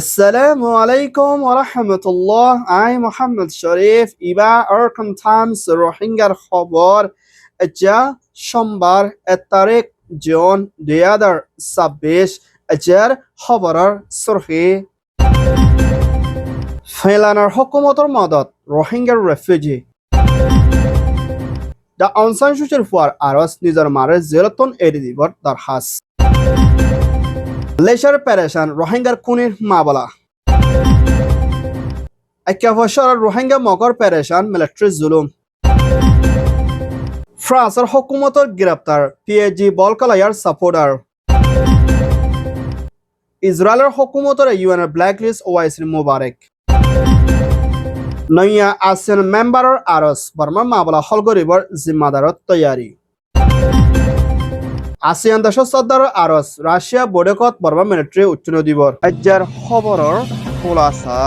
Assalamu alaikum wa rahmatullah. I'm Muhammad Sharif. Iba Arkam Times রোহিঙ্গার খবর আজা সোমবার 1 তারিখ জুন 2026 আজার খবরের সুরখি ফিনল্যান্ডের হুকুমতের মদত রোহিঙ্গার রেফিউজি দা অং সান সুচির ফুয়ার আরস নিজের মারে জেলতন এড়ি দিবর দরখাস্ত লেশার পেরেশান রোহিঙ্গার খুনির মা বলা একাফসর রোহিঙ্গা মগর পেরেশান মিলিটারি জুলুম ফ্রান্সের হুকুমতের গ্রেপ্তার পিএজি বলকালায়ার সাপোর্টার ইসরায়েলের হুকুমতের ইউএনের ব্ল্যাকলিস্ট ওয়াইসি মুবারক নয়া আসিয়ান মেম্বারের আরস বর্মার মামলা হল গরিবর জিম্মাদারত তৈয়ারি আসিয়ান দেশের সর্দার আরস রাশিয়া বৈঠকত বর্মা মিলিটারি উচ্চারণ দিবর আজ্জার খবরের খোলাসা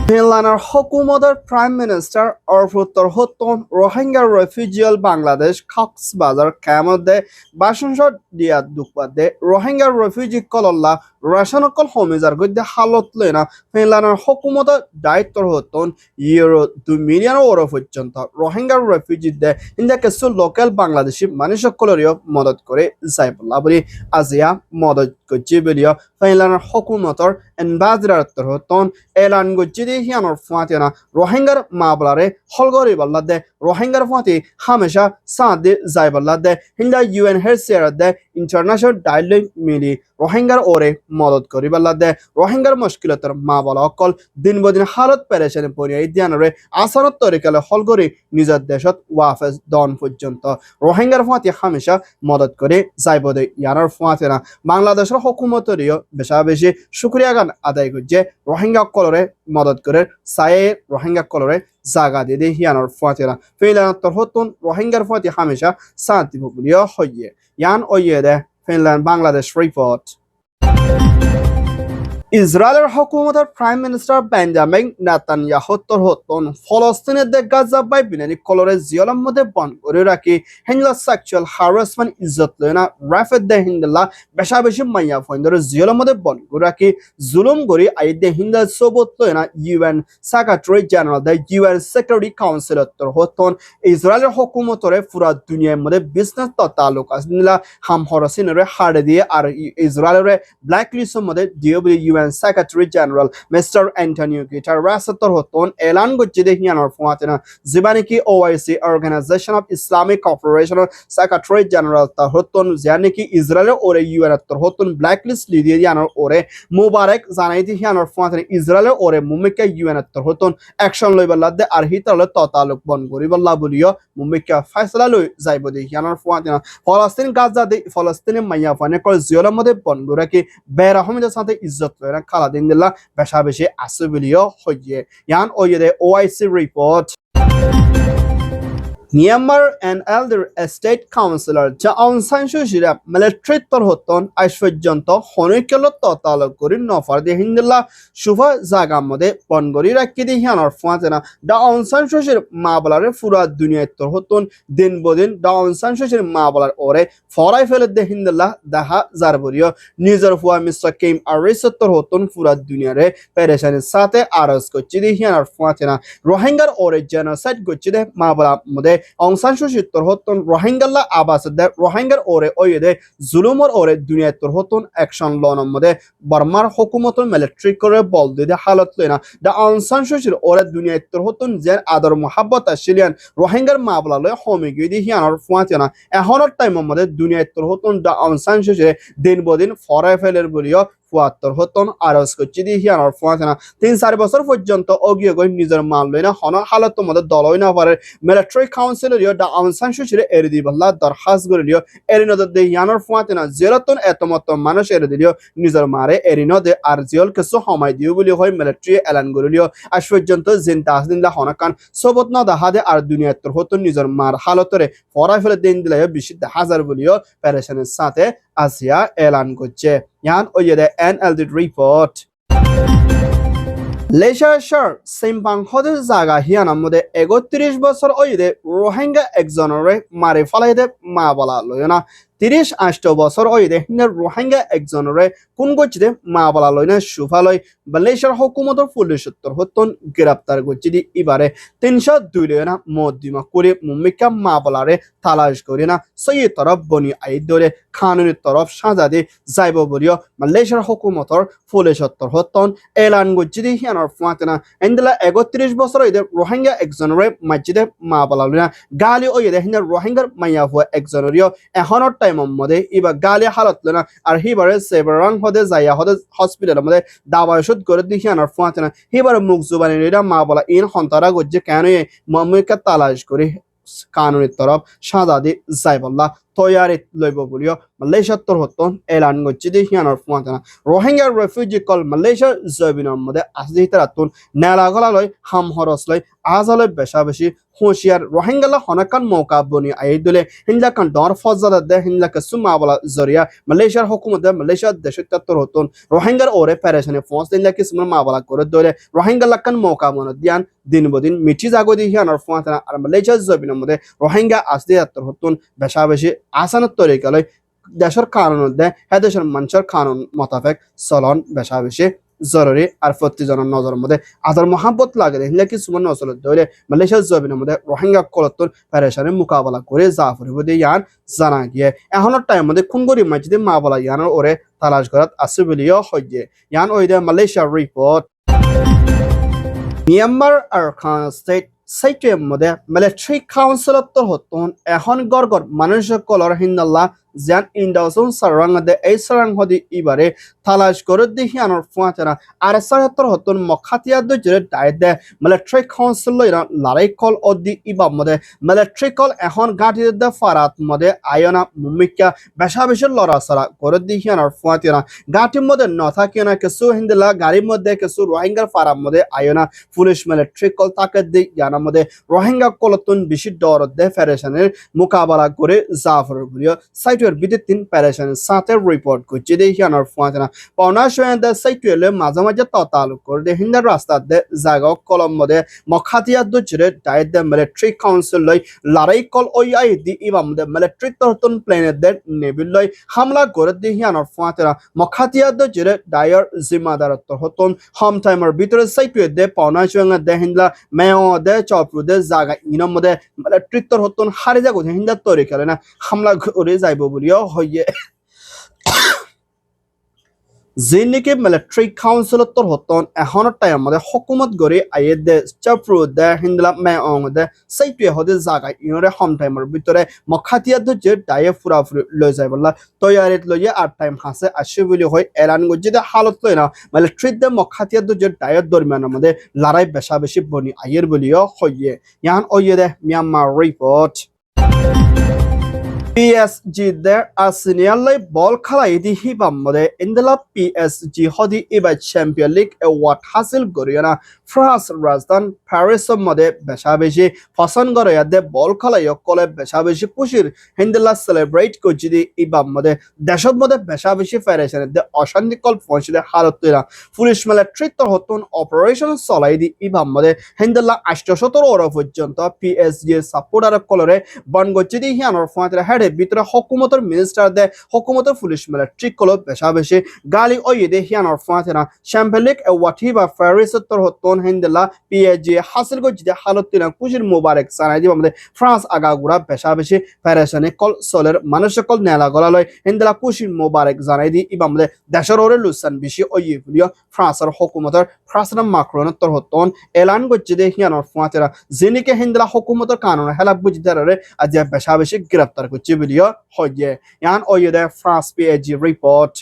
ফিনল্যান্ডের হুকুমতের প্রাইম মিনিস্টার অরফুত্তর হতন রোহিঙ্গা রেফিউজিয়াল বাংলাদেশ কক্সবাজার কামদে বাসনসদ দিয়া দুকবাদে রোহিঙ্গা রেফিউজি কলল্লা রাশনকল হমিজার গদ্যে হালত লেনা ফিনল্যান্ডের হুকুমতের দায়িত্বর হতন ইউরো 2 মিলিয়ন ওরো পর্যন্ত রোহিঙ্গা রেফিউজিদের ইন্দা কিছু লোকাল বাংলাদেশি মানুষসকলেরও মদত করে যাইবল্লা বলি আজিয়া মদত করছে বলিও ফিনল্যান্ডের হুকুমতের এম্বাসিডার হতন এলান গজ্জি হিয়ানোর ফুয়াতিনা রোহিঙ্গার মাবলারে হলগরি বল্লা দে রোহিঙ্গার ফুয়াতি হামেশা সাদে যাইবল্লা দে হিন্দা ইউএন হেলথ দে ইন্টারন্যাশনাল ডায়ালগ মিলি রোহিঙ্গার ওরে মদত করি বল্লা দে রোহিঙ্গার মুশকিলতর মাবলা অকল দিন বদিন হালত পেরেশানি পরিয়াই দিয়ানরে আসারত তরিকালে হলগরি নিজের দেশত ওয়াফেজ দন পর্যন্ত রোহিঙ্গার ফুয়াতি হামেশা মদত করে যাইব দে ইয়ানোর ফুয়াতিনা বাংলাদেশের হুকুমতরিও বেশা বেশি শুক্রিয়া গান আদায় করছে রোহিঙ্গা কলরে মদত করে সায়ে রোহিঙ্গা কলরে জাগা দিয়ে দিয়ে হিয়ানোর ফুয়াতিনা ফিনল্যান্ডর হতুন রোহিঙ্গার ফুয়াতি হামেশা শান্তি বুলিও হইয়ে ইয়ান ওইয়ে দে ফিনল্যান্ড বাংলাদেশ রিপোর্ট ইসরায়েলের হুকুমতের প্রাইম মিনিস্টার বেঞ্জামিন নেতানিয়াহুর হতন ফলস্তিনের দে গাজা বাই বিনানি কলরে জিয়লার মধ্যে বন্ধ করে রাখি হিন্দলা সেক্সুয়াল হ্যারাসমেন্ট ইজ্জত লেনা রাফেদ দে হিন্দলা বেশা বেশি মাইয়া ফইন্দরে জিয়লার মধ্যে বন্ধ করে রাখি জুলুম গরি আইদে হিন্দা সবত লেনা ইউএন সেক্রেটারি জেনারেল দে ইউএন সিকিউরিটি কাউন্সিলর হতন ইসরায়েলের হুকুমতরে পুরা দুনিয়ার মধ্যে বিজনেস তো তালুক আসনিলা হাম হরসিনরে হাড়ে দিয়ে আর ইসরায়েলের ব্ল্যাক লিস্টের মধ্যে DOB UN Secretary General Mr. Antonio Guterres হতন এলান করছে যে হিয়ানোর ফুয়াতিনা জিবানিকি OIC Organization of Islamic Cooperation Secretary General তা হতন জানিকি ইসরায়েলের ওরে ইউএন এর হতন ব্ল্যাক লিস্ট লিডিয়ে হিয়ানোর ওরে মুবারক জানাইতি হিয়ানোর ফুয়াতিনা ইসরায়েলের ওরে মুম্বাইকে ইউএন এর হতন অ্যাকশন লইবাল্লা দে আর হিতালে ততালুক বন করিবাল্লা বলিও মুম্বাইকে ফয়সালা লই যাইব দে হিয়ানোর ফুয়াতিনা ফলস্তিন গাজা দে ফলস্তিনের মাইয়া ফানে কল জিওলার মধ্যে বন রাখি বের আহমেদের সাথে ইজ্জত খালা দিন দিল্লা বেশা বেশি আছে বলিও হইয়ে ইয়ান ওইয়ে OIC report Myanmar and elder state counsellor যা অং সান সু চির মিলিটারিতর হতন আজ পর্যন্ত হনৈক্যল ততালক করি নফার দিয়ে হিন্দুল্লা শুভ জাগা মধ্যে বনগরি রাখি দিয়ে হিয়ানোর ফুয়াতেনা দা অং সান সু চির মাবলারে পুরা দুনিয়াতর হতন দিন বদিন দা অং সান সু চির মাবলার ওরে ফরাই ফেলে দিয়ে হিন্দুল্লা দেখা যার বলিও নিজের ফুয়া মিস্টার কিম আরিসতর হতন পুরা দুনিয়ারে পেরেশানির সাথে আরজ করছে দিয়ে হিয়ানোর ফুয়াতেনা রোহিঙ্গার ওরে জেনোসাইড করছে দিয়ে মাবলা মধ্যে অং সান সু চির হতন রোহিঙ্গাল্লা আবাস দে রোহিঙ্গার ওরে ওয়ে দে জুলুমর ওরে দুনিয়াতর হতন অ্যাকশন লনের মধ্যে বর্মার হুকুমতর মিলিটারি করে বল দিয়ে হালত লইনা দা অং সান সু চির ওরে দুনিয়াতর হতন যে আদর মোহাব্বত আসিলিয়ান রোহিঙ্গার মাবলা লয় হমি গই দিয়ে হিয়ানোর ফুয়াতেনা এখনের টাইমের মধ্যে দুনিয়াতর হতন দা অং সান সু চির দিন বদিন ফরাই ফেলের বলিও ফুয়াত্তর হতন আরজ করছে দিয়ে হিয়ানোর ফুয়াতেনা 3-4 বছর পর্যন্ত অগিয়ে গই নিজের মান লই না হন হালতের মধ্যে দলই না পারে মিলিটারি কাউন্সিলরিও দা অং সান সু চির এরি দিবল্লা দরখাস্ত করিলিও এরি নদ দে হিয়ানোর ফুয়াতেনা জেলতন এতমত মানুষ এরি দিলিও নিজের মারে এরি নদে আর জিয়ল কিছু সময় দিও বলি হয় মিলিটারি এলান করিলিও আজ পর্যন্ত জিন্তা আসদিনলা হনকান সবত না দেখা দে আর দুনিয়াতর হতন নিজের মার হালতরে ফরাই ফেলে দিন দিলে বেশি হাজার বলিও পেরেশানের সাথে আসিয়া এলান করছে ইয়ান ওইয়ে দে NLD রিপোর্ট লেশার সিম্পাং হদের জায়গা হিয়ানার মধ্যে 31 বছর ওইদে রোহিঙ্গা একজনের মারে ফেলাইতে মা বলা লয় না 38 বছর ওই হিন্দা রোহিঙ্গা একজনরে কোন গচ্ছিতে মা বলা লয় না সুফালয় মালয়েশিয়ার হুকুমতর পুলিশ উত্তর হতন গ্রেপ্তার গচ্ছিদি এবারে 302 লয়না মদ্দিমা করে মুম্মিকা মা বলারে তালাশ করে না সই তরফ বনি আইদ ধরে খানুনের তরফ সাজাদে যাইব বলিও মালয়েশিয়ার হুকুমতর পুলিশ উত্তর হতন এলান গচ্ছিদি হিয়ানোর ফাঁতেনা এন্ডলা 31 বছর ওই রোহিঙ্গা একজনরে মসজিদে মা বলা লয় না গালি ওই হিন্দা রোহিঙ্গার মাইয়া হুয়া একজনরিও এখনের টাইমের মধ্যে এবার গালি হালত লয় আর হিবারে সেবারাং হদে যাইয়া হদে হসপিটালের মধ্যে দাবা ওষুধ করে দিহি আনার ফুয়াতে না হিবারে মুখ জুবানি মা বলা ইন হন্তরা গজ্জে কেন মমিকা তালাশ করে কানুনের তরফ সাদা দি যাইবল্লা তৈয়ারি লইব বলিও মালয়েশিয়ার তোর হতন এলান গজ্জে দিহি আনার ফুয়াতে না রোহিঙ্গা রেফিউজি কল মালয়েশিয়ার জবিনের মধ্যে আসদি তারাতুন নেলাগলা লয় হাম হরস লয় আজালে বেশা বেশি হুঁশিয়ার রোহিঙ্গালা হনাকান মৌকা বনি আইদুলে হিন্দলাকান ডর ফজাদা দে হিন্দলাকা সুমা বলা জরিয়া মালয়েশিয়ার হুকুমত মালয়েশিয়ার দেশত্তর হতন রোহিঙ্গার ওরে প্যারেশানে ফোঁস দিনলা কিসমা মা বলা করে দলে রোহিঙ্গালাকান মৌকা মন দিয়ান দিন বদিন মিটি জাগদি হিয়ানর ফুয়াতানা আর মালয়েশিয়ার জবিনের মধ্যে রোহিঙ্গা আসদি আত্তর হতন বেশা বেশি আসানত তরিকালয় দেশের কানুন দে হ্যাঁ দেশের মানুষের কানুন মোতাবেক চলন বেশা বেশি জরুরি আর প্রতিজনের নজরের মধ্যে আদার মহাব্বত লাগে হিন্দা কিছুমান অঞ্চলের ধরে মালয়েশিয়ার জবিনের মধ্যে রোহিঙ্গা কলত্তর প্যারেশানের মোকাবেলা করে জাফরি বলে ইয়ান জানা গিয়ে এখনের টাইম মধ্যে খুনগরি মসজিদে মা বলা ইয়ানের ওরে তালাশ করাত আছে বলিও হইয়ে ইয়ান ওই দে মালয়েশিয়ার রিপোর্ট মিয়ানমার আরকান স্টেট সাইটের মধ্যে মিলিটারি কাউন্সিলর হতন এখন গড়গড় মানুষ কলর হিন্দাল্লা জান ইন্ডাউসন সারাং দে এই সারাং হদি ইবারে তালাশ করে দেখি আনার ফুয়াতেনা আর 77 হতন মখাতিয়া দজরে ডাই দে মিলিটারি কাউন্সিল লইরা লড়াই কল অদি ইবাম মধ্যে মিলিটারি কল এখন গাঁটি দে ফারাত মধ্যে আয়না মুমিকা বেশা বেশি লড়াছড়া করে দেখি আনার ফুয়াতেনা গাঁটির মধ্যে ন থাকে না কিছু হিন্দলা গাড়ির মধ্যে কিছু রোহিঙ্গার ফারাম মধ্যে আয়না পুলিশ মিলিটারি কল তাকে দি ইয়ানার মধ্যে রোহিঙ্গা কলতুন বেশি ডর দে ফেডারেশনের মোকাবেলা করে জাফর বলিও সাইটের বিদ্যুৎ প্যারেশনের সাথে রিপোর্ট করছে দেখি আনার ফুয়াতেনা পাওনা সোয়েন্দা সাইটুয়েলে মাঝে মাঝে ততালুক করে দে হিন্দার রাস্তার দে জায়গা কলম মধ্যে মখাতিয়া দুজরে ডাইট দে মিলিটারি কাউন্সিল লই লড়াই কল ওই আই দি ইবাম দে মিলিটারি তরতন প্লেনের দে নেভিল লই হামলা করে দেখি আনার ফুয়াতেনা মখাতিয়া দুজরে ডায়ার জিম্মাদারত্ব হতন হোম টাইমের ভিতরে সাইটুয়ে দে পাওনা সোয়েন্দা দে হিন্দলা মেয় দে চপরু দে জায়গা ইনম মধ্যে মিলিটারি তর হতন হারে যাগো হিন্দার তরি খেলে না হামলা করে যাইব বলিও হইয়ে জিনিকে মিলিটারি কাউন্সিল তোর হতন এখনের টাইম মধ্যে হুকুমত গড়ে আইয়ে দে চাপরু দে হিন্দলা মেয়ং দে সাইটুয়ে হদে জায়গা ইনরে হোম টাইমের ভিতরে মখাতিয়া যে ডায়ে ফুরাফুরি লই যাই বললা তৈয়ারিত লইয়ে আর টাইম হাসে আসে বলি হয় এলান গজ্জে দে হালত লই না মিলিটারি দে মখাতিয়া যে ডায়ের দরমিয়ানের মধ্যে লড়াই বেশা বেশি বনি আইয়ের বলিও হইয়ে ইয়ান ওইয়ে দে Myanmar report PSG der Arsenal ball খেলাই দি হিবাম মধ্যে ইন্দলা PSG হদি এবার চ্যাম্পিয়ন লিগ অ্যাওয়ার্ড হাসিল করিয়া ফ্রান্স রাজধান প্যারিসের মধ্যে বেশা বেশি পছন্দ করে দে বল খেলাই কলে বেশা বেশি খুশির হিন্দলা সেলিব্রেট করছি দি ইবাম মধ্যে দেশের মধ্যে বেশা বেশি ফেডারেশন দে অশান্তিকল পৌঁছলে হালত তৈরা পুলিশ মিলিটারি তোর হতন অপারেশন চলাই দি ইবাম মধ্যে হিন্দলা 817 ওরা পর্যন্ত PSG সাপোর্টার কলরে বন করছি দি হিয়ানোর ফাঁতরা হেডে ভিতরে হুকুমতের মিনিস্টার দে হুকুমতের পুলিশ মিলিটারি কল বেশা বেশি গালি ওই দে হিয়ানোর ফাঁতরা চ্যাম্পিয়ন লিগ অ্যাওয়ার্ড হিবা প্যারিসের তোর হতন হিন্দলা PSG হাসিল করছি দে হালত তৈরা খুশির মোবারক জানাই দিব আমাদের ফ্রান্স আগাগুড়া বেশা বেশি ফেডারেশনে কল সলের মানুষ কল নেলা গলালয় হিন্দলা খুশির মোবারক জানাই দি ইবা আমাদের দেশের ওরে লুসান বেশি ওই বলিও ফ্রান্সের হুকুমতের ফ্রান্সের মাক্রনের তোর হতন এলান করছি দে হিয়ানোর ফাঁতরা যিনিকে হিন্দলা হুকুমতের কানুন হেলাক বুঝি তারে আজ বেশা বেশি গ্রেপ্তার করছি বলিও হইয়ে ইয়ান ওই দে ফ্রান্স PSG রিপোর্ট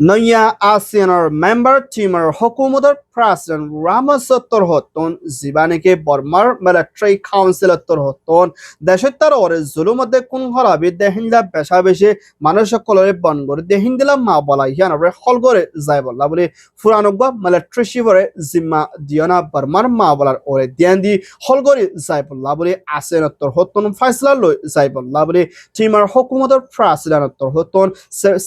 নয়া আসিয়ানের মেম্বার টিমের হুকুমতের প্রেসিডেন্ট রামাসত্তর হতন জীবানীকে বর্মার মিলিটারি কাউন্সিলর তোর হতন দেশের তার ওরে জুলুমতে কোন হরাবি দেহিন্দা বেশা বেশি মানুষ সকলের বন করে দেহিন্দিলা মা বলা হিয়ানরে হল করে যাই বললা বলে ফুরানব্বা মিলিটারি শিবরে জিম্মা দিয়না বর্মার মা বলার ওরে দিয়ান দি হল করে যাই বললা বলে আসিয়ানের তোর হতন ফাইসলা লই যাই বললা বলে টিমের হুকুমতের প্রেসিডেন্ট তোর হতন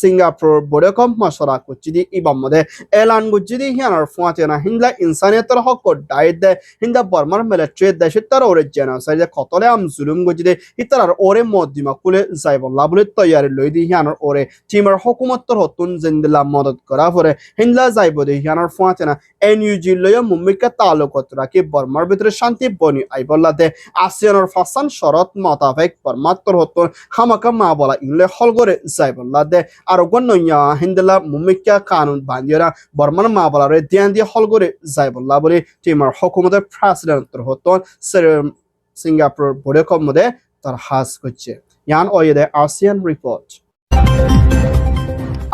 সিঙ্গাপুর বোর্ডে কম মশলা করছি দি ইবাম মধ্যে এলান গুজি দি হিয়ানোর ফুয়াতে না হিন্দলা ইনসানিয়তের হক ডাইট দে হিন্দা বর্মার মিলিটারি দেশে তার ওরে জেনোসাইড কতলে আম জুলুম গজিদে ইতার ওরে মদিমা কুলে যাইবল্লা বলে তৈয়ারি লই দি হিয়ানোর ওরে টিমার হুকুমতর হতুন জিন্দিলা মদত করা পরে হিন্দলা যাইব দি হিয়ানোর ফুয়াতেনা এনইউজি লইয়া মুম্বিকা তালুকত রাখি বর্মার ভিতরে শান্তি বনি আইবল্লাতে আসিয়ানোর ফাসান শরত মোতাবেক বর্মাত্তর হতুন হামাকা মা বলা ইংলে হলগরে যাইবল্লাতে আর গণ্য হিন্দলা মুম্বিকা কানুন বান্দিয়রা বর্মার মা বলারে দিয়ান দিয়ে হলগরে যাইবল্লা বলে টিমার হুকুমতের প্রেসিডেন্টর হতুন সিঙ্গাপুর বড়কম মধ্যে তার হাস করছে ইয়ান ওয়েদে আসিয়ান রিপোর্ট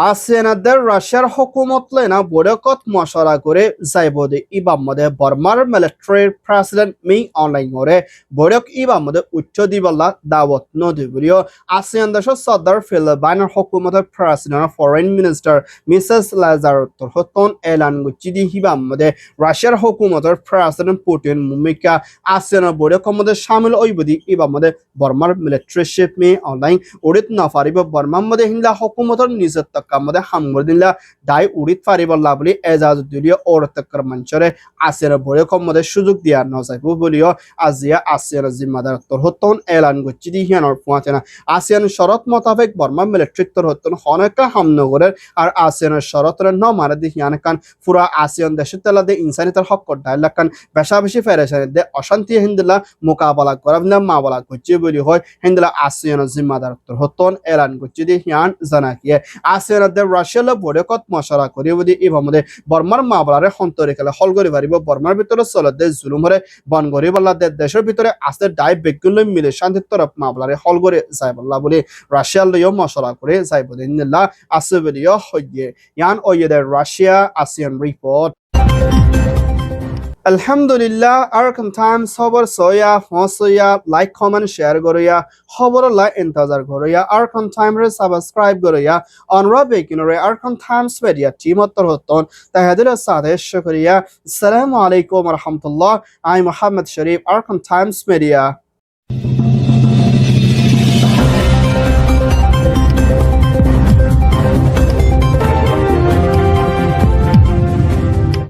আসিয়ানাদের রাশিয়ার হুকুমত লেনা বড়কত মশলা করে যাইবদে ইবাম মধ্যে বর্মার মিলিটারির প্রেসিডেন্ট মি অনলাইন করে বড়ক ইবাম মধ্যে উচ্চ দিবল্লা দাওয়াত নদী বলিও আসিয়ান দেশ সদর ফিলিপাইনের হুকুমতের প্রেসিডেন্ট ফরেন মিনিস্টার মিসেস লাজারতর হতন এলান গুচি দি হিবাম মধ্যে রাশিয়ার হুকুমতের প্রেসিডেন্ট পুতিন মুমিকা আসিয়ানের বড়কম মধ্যে শামিল ওইবদি ইবাম মধ্যে বর্মার মিলিটারি শিপ মি অনলাইন উড়িত নাফারিব বর্মার মধ্যে হিন্দা হুকুমতের নিজের কামদে হামগদিল্লা দাই উড়িত পারিবল্লা বলি এজাজুদ্দিলিও ওরতকর মঞ্চরে আসিয়ার বড় কমদে সুযোগ দিয়া নজাইবু বলিও আজিয়া আসিয়ার জিম্মাদার তোর হতন এলান গচ্ছি দি হিয়ানোর ফুয়াতেনা আসিয়ান শরত মোতাবেক বর্মা মিলিটারিক তোর হতন হনকা হামনগরের আর আসিয়ানের শরতের ন মারে দি হিয়ানকান পুরা আসিয়ান দেশের তেলাদে ইনসানিতার হক ডাইলাকান বেশা বেশি ফেরেশানের দে অশান্তি হিন্দলা মোকাবেলা করাবনা মাবলা গচ্ছি বলি হয় হিন্দলা আসিয়ানের জিম্মাদার তোর হতন এলান গচ্ছি দি হিয়ান জানাকিয়ে আসিয়ান রাশিয়ালে বড়কত মশলা করি বদি ইভামদে বর্মার মাবলারে হন্তরে খেলে হল করি পারিব বর্মার ভিতরে চলতে জুলুম হরে বন করি বল্লা দেশের ভিতরে আসতে ডাই বেগুন লই মিলে শান্তির তরফ মাবলারে হল করে যাই বল্লা বলে রাশিয়ার লইও মশলা করে যাই বলে নিল্লা আছে বলিও হইয়ে ইয়ান ওয়েদার রাশিয়া আসিয়ান রিপোর্ট Alhamdulillah, Arkham Times খবর সয়া ফসয়া লাইক কমেন্ট শেয়ার করিয়া খবর লাই ইন্তজার করিয়া Arkham Times রে সাবস্ক্রাইব করিয়া অনরা বেকিনরে Arkham Times মিডিয়া টিম অত্তর হতন তাহাদের সাথে শুকরিয়া আসসালামু আলাইকুম ওয়া রাহমাতুল্লাহ I Mohammad Sharif Arkham Times media